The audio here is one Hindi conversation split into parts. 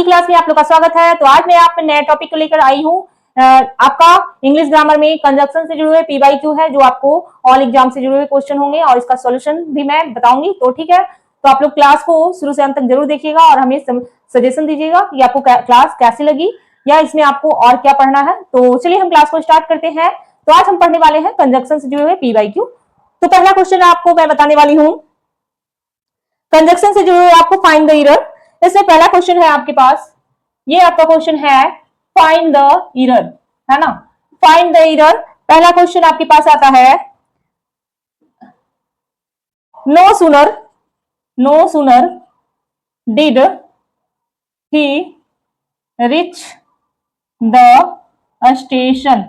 की क्लास में आप लोग का स्वागत है। तो आज मैं आप नए टॉपिक को लेकर आई हूँ। आपका इंग्लिश ग्रामर में कंजक्शन से जुड़े हुए पीवाईक्यू है, जो आपको ऑल एग्जाम से जुड़े हुए क्वेश्चन होंगे और इसका सॉल्यूशन भी मैं बताऊंगी। तो ठीक है, तो आप लोग क्लास को शुरू से अंत तक जरूर देखिएगा और हमें सजेशन दीजिएगा कि आपको क्लास कैसी लगी या इसमें आपको और क्या पढ़ना है। तो चलिए हम क्लास को स्टार्ट करते हैं। तो आज हम पढ़ने वाले हैं कंजक्शन से जुड़े हुए पीवाईक्यू। तो पहला क्वेश्चन आपको मैं बताने वाली हूँ, कंजक्शन से जुड़े हुए आपको फाइंड द एरर। इसमें पहला क्वेश्चन है आपके पास, ये आपका क्वेश्चन है फाइंड द एरर, है ना। फाइंड द एरर, पहला क्वेश्चन आपके पास आता है, no sooner did he reach the station,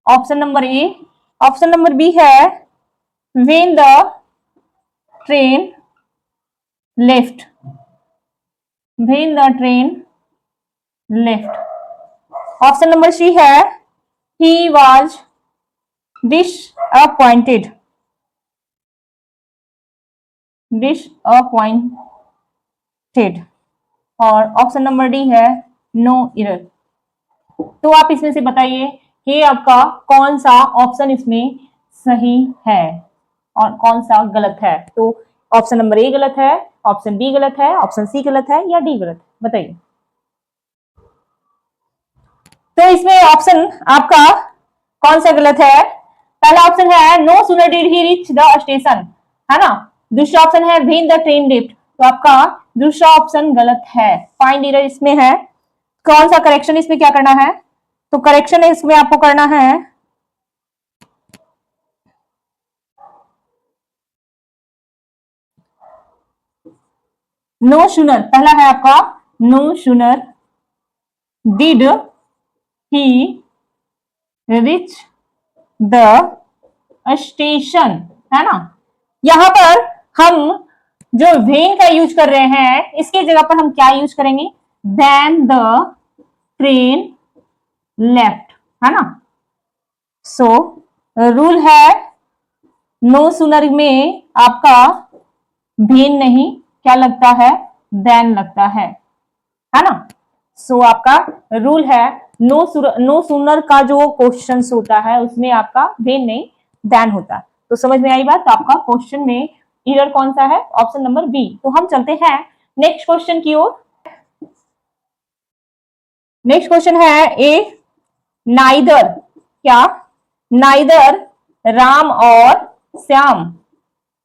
option number A. Option number B है when the train left, when the train left. Option number C है ही वाज डिसअपॉइंटेड, और ऑप्शन नंबर डी है नो एरर। तो आप इसमें से बताइए कि आपका कौन सा ऑप्शन इसमें सही है और कौन सा गलत है। तो ऑप्शन नंबर ए गलत है, ऑप्शन बी गलत है, ऑप्शन सी गलत है या डी गलत है, बताइए। तो इसमें ऑप्शन आपका कौन सा गलत है? पहला ऑप्शन है no sooner did he reach the station, है ना। दूसरा ऑप्शन है व्हेन द ट्रेन लेफ्ट, तो आपका दूसरा ऑप्शन गलत है। फाइंड एरर इसमें है, कौन सा करेक्शन इसमें क्या करना है? तो करेक्शन इसमें आपको करना है नो सूनर, पहला है आपका no sooner did he reach the station, है ना। यहां पर हम जो वेन का यूज कर रहे हैं, इसके जगह पर हम क्या यूज करेंगे? देन द ट्रेन लेफ्ट, है ना। सो रूल है नो सूनर में आपका वेन नहीं, क्या लगता है? देन लगता है ना। सो आपका रूल है नो सूनर का जो क्वेश्चन होता है उसमें आपका वेन नहीं देन होता है। तो समझ में आई बात। तो आपका क्वेश्चन में एरर कौन सा है? Option number B. तो हम चलते हैं नेक्स्ट क्वेश्चन की ओर। नेक्स्ट क्वेश्चन है ए नाइदर, क्या? नाइदर राम और श्याम,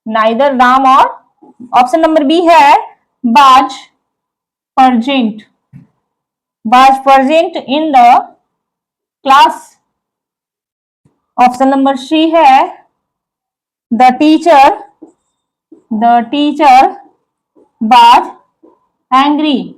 नाइदर राम और, ऑप्शन नंबर बी है was present, was present in the class, option number C है the teacher was angry,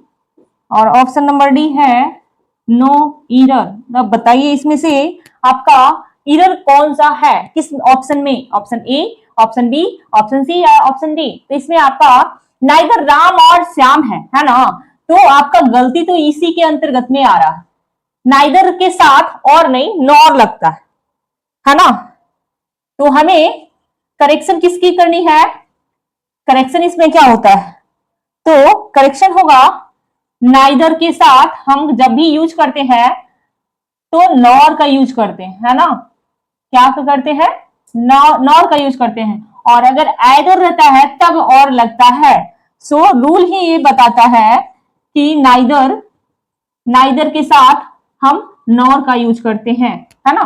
और ऑप्शन नंबर डी है नो एरर। अब बताइए इसमें से आपका एरर कौन सा है, किस ऑप्शन में? Option A, option B, option C या ऑप्शन डी। तो इसमें आपका नाइदर राम और श्याम है ना। तो आपका गलती तो इसी के अंतर्गत में आ रहा है, नाइदर के साथ और नहीं नॉर लगता है ना। तो हमें करेक्शन किसकी करनी है? करेक्शन इसमें क्या होता है? तो करेक्शन होगा नाइदर के साथ हम जब भी यूज करते हैं तो नॉर का यूज करते हैं, है ना। क्या करते हैं? नॉर का यूज करते हैं, और अगर आइदर रहता है तब और लगता है। सो रूल ही ये बताता है कि नाइदर के साथ हम नॉर का यूज करते हैं, है ना।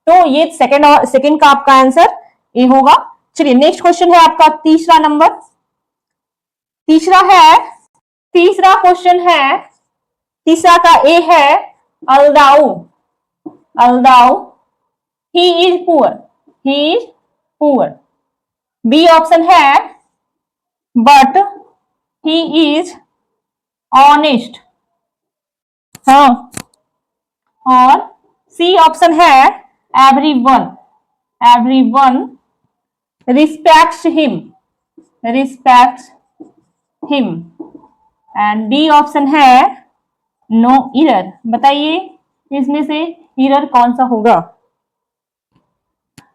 तो ये सेकंड का आपका आंसर ए होगा। चलिए नेक्स्ट क्वेश्चन है आपका तीसरा नंबर। तीसरा क्वेश्चन है, तीसरा का ए है although he is poor. B option है बट ही इज ऑनेस्ट, हाँ। और सी ऑप्शन है everyone respects him, and D option है नो एरर। बताइए इसमें से एरर कौन सा होगा?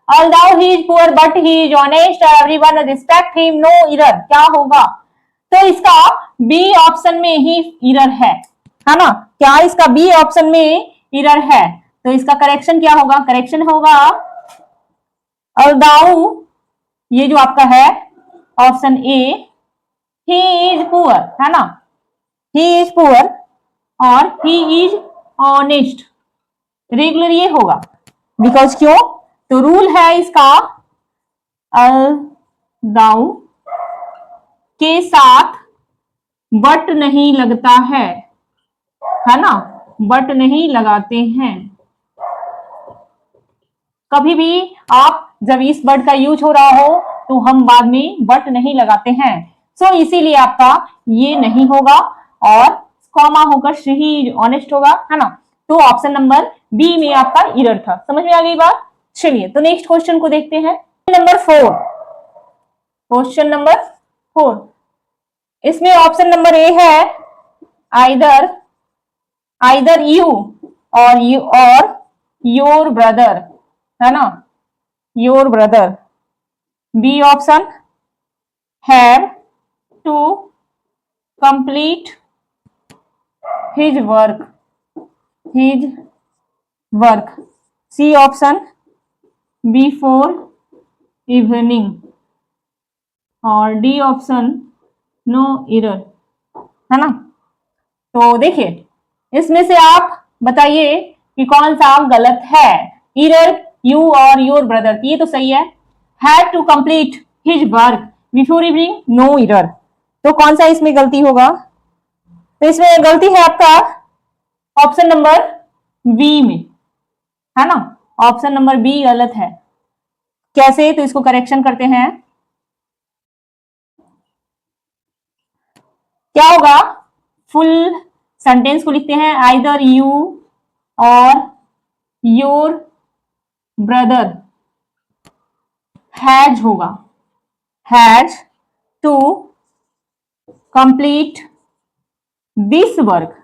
Although he is poor but he is honest, everyone respect him, no error, क्या होगा? तो इसका बी ऑप्शन में ही एरर है ना? क्या इसका बी ऑप्शन में एरर है? तो इसका करेक्शन क्या होगा? करेक्शन होगा अल्दाउ, ये जो आपका है option A, he is poor, है ना? ही इज पुअर और ही इज ऑनेस्ट, रेगुलर ये होगा। बिकॉज क्यों? तो रूल है इसका अल्दाउ के साथ बट नहीं लगता है ना? बट नहीं लगाते हैं। कभी भी आप जब इस वर्ड का यूज हो रहा हो तो हम बाद में बट नहीं लगाते हैं। सो इसीलिए आपका ये नहीं होगा और कॉमा होकर ही ऑनेस्ट होगा, है ना? तो ऑप्शन नंबर बी में आपका एरर था। समझ में आ गई बात? चलिए तो नेक्स्ट क्वेश्चन को देखते हैं। नंबर 4, क्वेश्चन नंबर 4, इसमें ऑप्शन नंबर ए है either you or your brother, है ना? Your brother. B option have to complete his work. C option before evening और डी ऑप्शन नो एरर, है ना? तो देखिए इसमें से आप बताइए कि कौन सा गलत है। Error you or your brother, ये तो सही है। Had to complete his work before evening, no error. तो कौन सा इसमें गलती होगा? तो इसमें गलती है आपका ऑप्शन नंबर बी में, है ना? ऑप्शन नंबर बी गलत है। कैसे? तो इसको करेक्शन करते हैं। क्या होगा? फुल सेंटेंस को लिखते हैं, either you or your brother has होगा, has to complete this work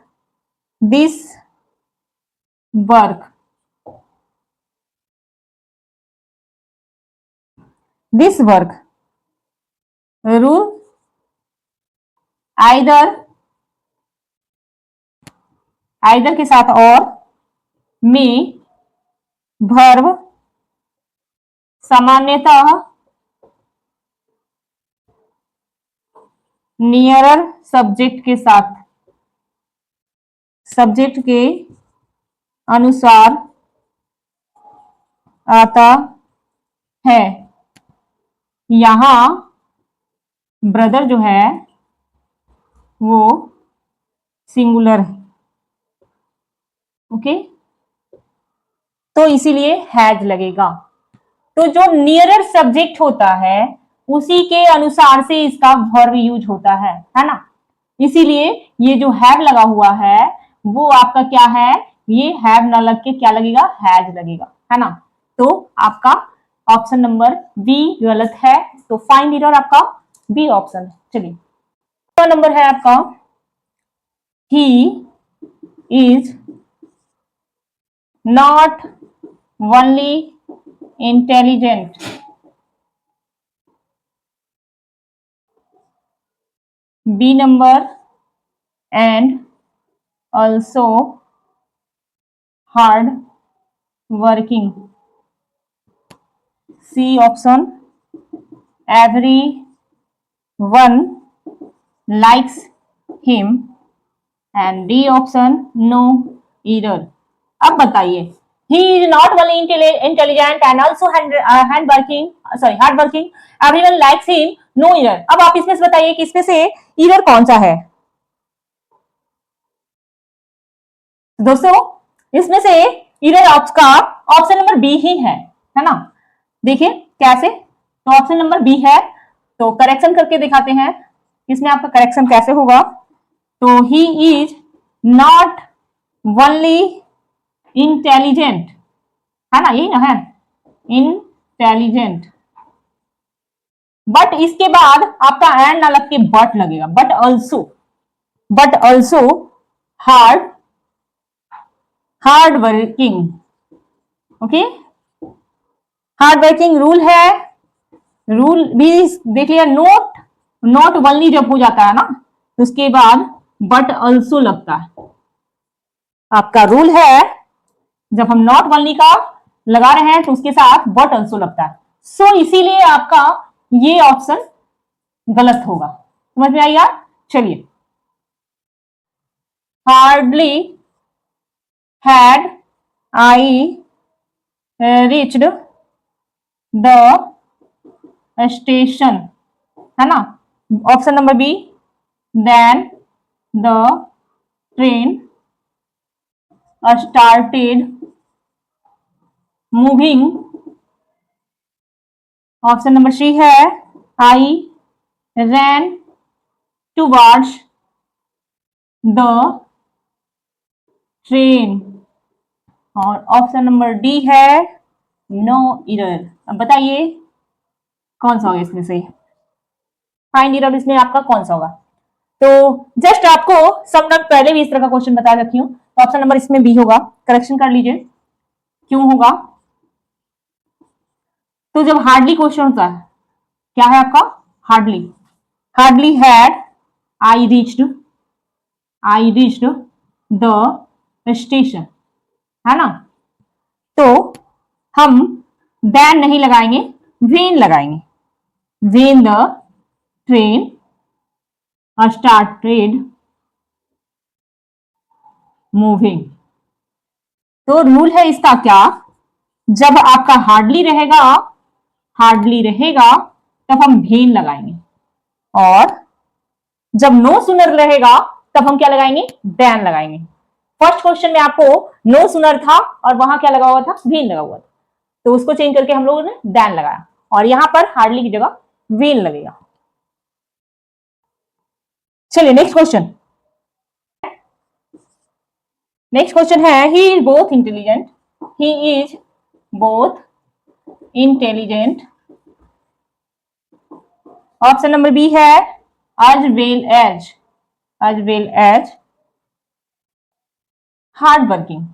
rule either के साथ और में वर्ब सामान्यतः नियरर सब्जेक्ट के साथ, सब्जेक्ट के अनुसार आता है। यहां ब्रदर जो है वो सिंगुलर है, ओके? तो इसीलिए हैज लगेगा। तो जो नियरर सब्जेक्ट होता है उसी के अनुसार से इसका वर्ब यूज होता है ना? इसीलिए ये जो हैव लगा हुआ है वो आपका क्या है? ये हैव ना लग के क्या लगेगा? हैज लगेगा, है ना? तो आपका ऑप्शन नंबर बी गलत है। तो फाइंड एरर आपका बी ऑप्शन है। चलिए नंबर है आपका he is not only intelligent B number and also hard working. C option everyone likes him and D option no error. अब बताइए, he is not only intelligent and also hard working, everyone likes him, no error. अब आप इसमें से बताइए कि इसमें से error कौन सा है? दोस्तों इसमें से एरर आपका ऑप्शन नंबर बी ही है ना? देखिए कैसे? तो ऑप्शन नंबर बी है। तो करेक्शन करके दिखाते हैं इसमें आपका करेक्शन कैसे होगा। तो he is not only intelligent, है ना? यही ना है, इंटेलिजेंट। बट इसके बाद आपका एंड ना लग के बट लगेगा, but also hard working, okay? Hard working rule है, रूल भी देख लिया। नॉट ओनली जब हो जाता है ना तो उसके बाद बट ऑल्सो लगता है। आपका रूल है जब हम नॉट ओनली का लगा रहे हैं तो उसके साथ बट ऑल्सो लगता है। सो इसीलिए आपका ये ऑप्शन गलत होगा। समझ में आई यार? चलिए, hardly had I reached the station, है ना। Option number B, then the train started moving. Option number C है, I ran towards the train. और ऑप्शन नंबर डी है, नो इरर। अब बताइए कौन सा होगा इसमें से? फाइंड इरर इसमें आपका कौन सा होगा? तो जस्ट आपको सम टाइम पहले भी इस तरह का क्वेश्चन बता रखी हूँ, तो ऑप्शन नंबर इसमें बी होगा। करेक्शन कर लीजिए क्यों होगा। तो जब हार्डली क्वेश्चन होता है, क्या है आपका? Hardly. Hardly had I reached the station, है ना। तो हम देन नहीं लगाएंगे, वेन लगाएंगे। When the train started moving. तो रूल है इसका क्या, जब आपका हार्डली रहेगा तब हम भेन लगाएंगे, और जब नो सुनर रहेगा तब हम क्या लगाएंगे? देन लगाएंगे। फर्स्ट क्वेश्चन में आपको नो सुनर था और वहां क्या लगा हुआ था? भेन लगा हुआ था, तो उसको चेंज करके हम लोगों ने देन लगाया, और यहां पर हार्डली की जगह वेन लगेगा। चलिए नेक्स्ट क्वेश्चन। नेक्स्ट क्वेश्चन है, he is both intelligent, he is both intelligent. Option number B है, as well as hard working.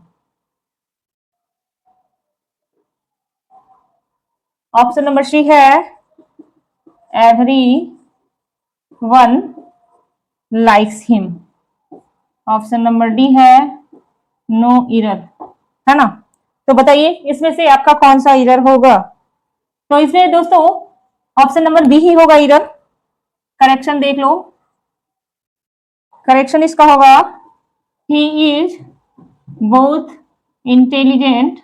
Option number C है, everyone likes him. Option number D है, नो इरर, है ना। तो बताइए इसमें से आपका कौन सा इरर होगा? तो इसमें दोस्तों ऑप्शन नंबर बी ही होगा इरर। करेक्शन देख लो, करेक्शन इसका होगा, ही इज बोथ इंटेलिजेंट,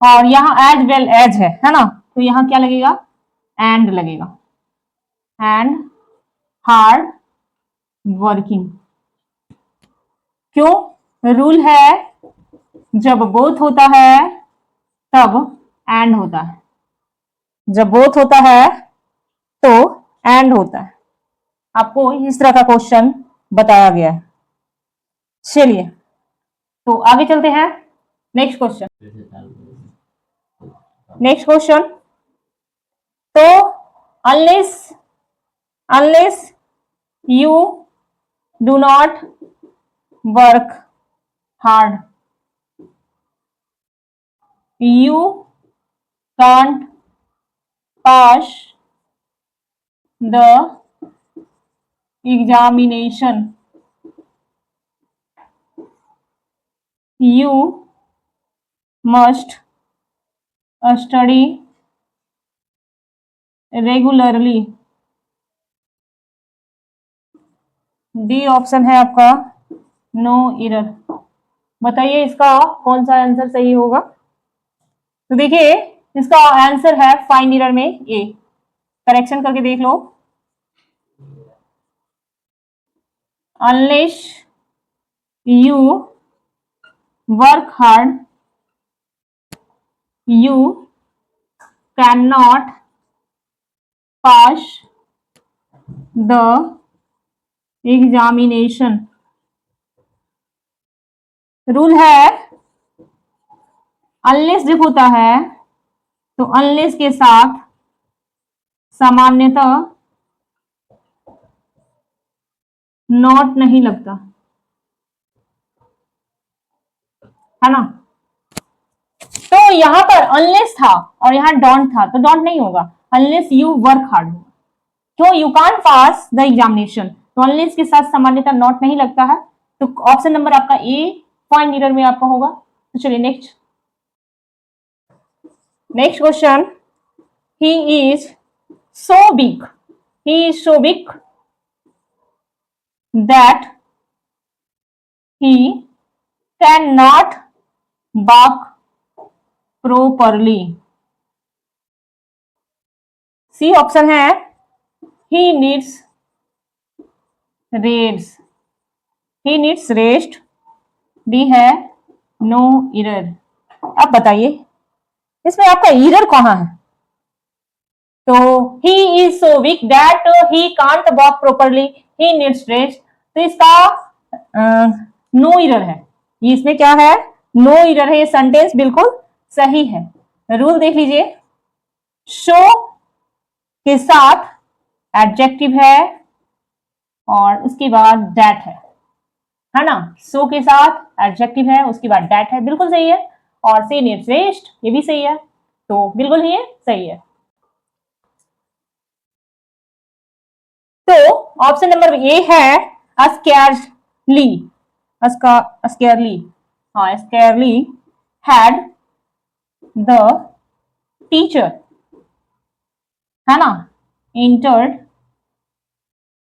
और यहां एज वेल एज है ना, तो यहां क्या लगेगा? एंड लगेगा, एंड हार्ड वर्किंग। क्यों? रूल है जब बोथ होता है तब एंड होता है, जब बोथ होता है तो एंड होता है। आपको इस तरह का क्वेश्चन बताया गया है। चलिए तो आगे चलते हैं। Next question, next question. तो unless unless you do not work hard, you can't pass the examination, you must study regularly। D option है आपका, नो इरर। बताइए इसका कौन सा आंसर सही होगा? तो देखिए इसका आंसर है फाइन इरर में ए। करेक्शन करके देख लो, unless you work hard you can not pass the examination. Rule है अनलेस जब होता है तो अनलेस के साथ सामान्यतः नॉट नहीं लगता, है ना। तो यहाँ पर अनलेस था और यहाँ डोंट था, तो डोंट नहीं होगा, अनलेस यू वर्क हार्ड होगा। क्यों? You can't pass the examination, तो अनलेस के साथ सामान्यतः नॉट नहीं लगता है, तो ऑप्शन नंबर आपका ए पॉइंट ईरर में आपका होगा। तो चलिए next question. He is so big, he is so big that he can not walk properly। C option है he needs rest, he needs rest। D है नो एरर। अब बताइए इसमें आपका एरर कहां है? तो he is so weak that he can't walk properly, he needs rest, तो इसका नो एरर है। ये इसमें क्या है? नो एरर है। ये सेंटेंस बिल्कुल सही है। रूल देख लीजिए, शो के साथ एडजेक्टिव है और उसके बाद दैट है ना। सो के साथ एडजेक्टिव है, उसके बाद दैट है, बिल्कुल सही है। और सी नीड्स रेस्ट, ये भी सही है, तो बिल्कुल ही सही है। तो ऑप्शन नंबर ए है अस्केयरली, अस्केयरली, हाँ अस्केयरली हैड द टीचर, है ना, इंटर्ड।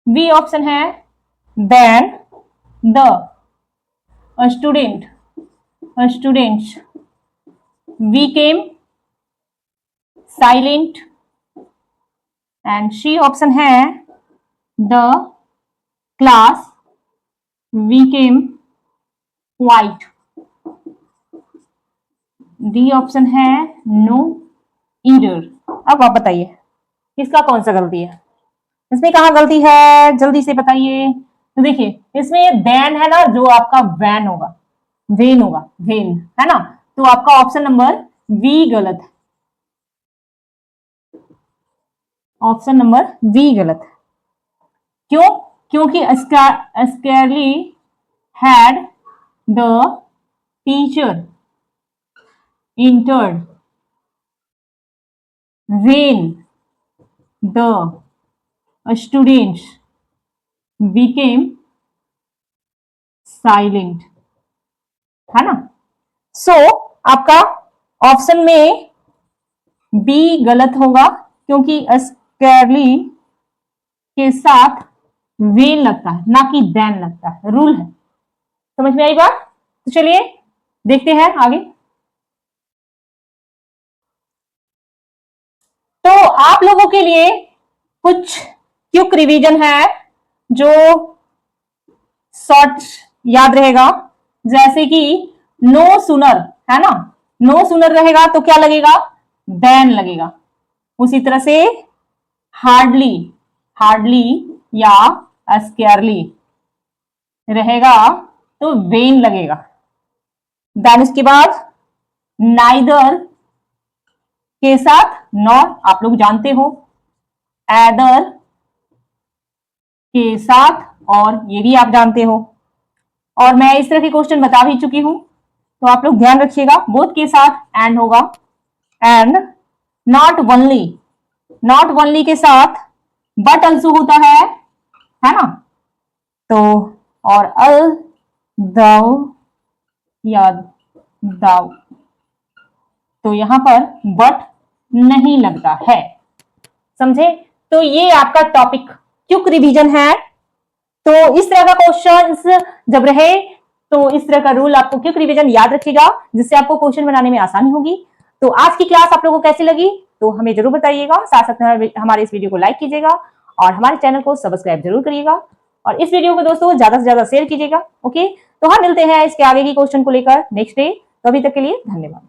बी ऑप्शन है then the students became silent, and C option है the class became quiet। D option है नो एरर। अब आप बताइए किसका कौन सा गलती है? इसमें कहाँ गलती है, जल्दी से बताइए। तो देखिए इसमें देन है ना, जो आपका वैन होगा, वेन होगा, वेन है ना, तो आपका ऑप्शन नंबर बी गलत है। ऑप्शन नंबर बी गलत है। क्यों? क्योंकि scarcely had the teacher entered when the students became silent, है ना। सो आपका ऑप्शन में बी गलत होगा, क्योंकि अस्केयरली के साथ वेन लगता है, ना कि देन लगता है, रूल है। समझ में आई बात? तो चलिए देखते हैं आगे। तो आप लोगों के लिए कुछ क्विक रिवीजन है जो शॉर्ट याद रहेगा, जैसे कि नो सुनर, है ना, नो सुनर रहेगा तो क्या लगेगा? देन लगेगा। उसी तरह से हार्डली, हार्डली या अस्केयरली रहेगा तो वेन लगेगा। देन उसके बाद नाइदर के साथ नॉट, आप लोग जानते हो, एदर के साथ और, ये भी आप जानते हो, और मैं इस तरह के क्वेश्चन बता भी चुकी हूं, तो आप लोग ध्यान रखिएगा। बोथ के साथ एंड होगा, and not only, not only के साथ बट अल्सो होता है ना, तो और अल, दाउ या दाउ, तो यहां पर बट नहीं लगता है। समझे? तो ये आपका टॉपिक क्विक रिवीजन है। तो इस तरह का क्वेश्चन जब रहे तो इस तरह का रूल आपको क्विक रिवीजन याद रखिएगा, जिससे आपको क्वेश्चन बनाने में आसानी होगी। तो आज की क्लास आप लोगों को कैसी लगी तो हमें जरूर बताइएगा। साथ साथ हमारे इस वीडियो को लाइक कीजिएगा और हमारे चैनल को सब्सक्राइब जरूर करिएगा, और इस वीडियो को दोस्तों ज्यादा से ज्यादा शेयर कीजिएगा। ओके, तो हम मिलते हैं इसके आगे की क्वेश्चन को लेकर नेक्स्ट डे। तो अभी तक के लिए धन्यवाद।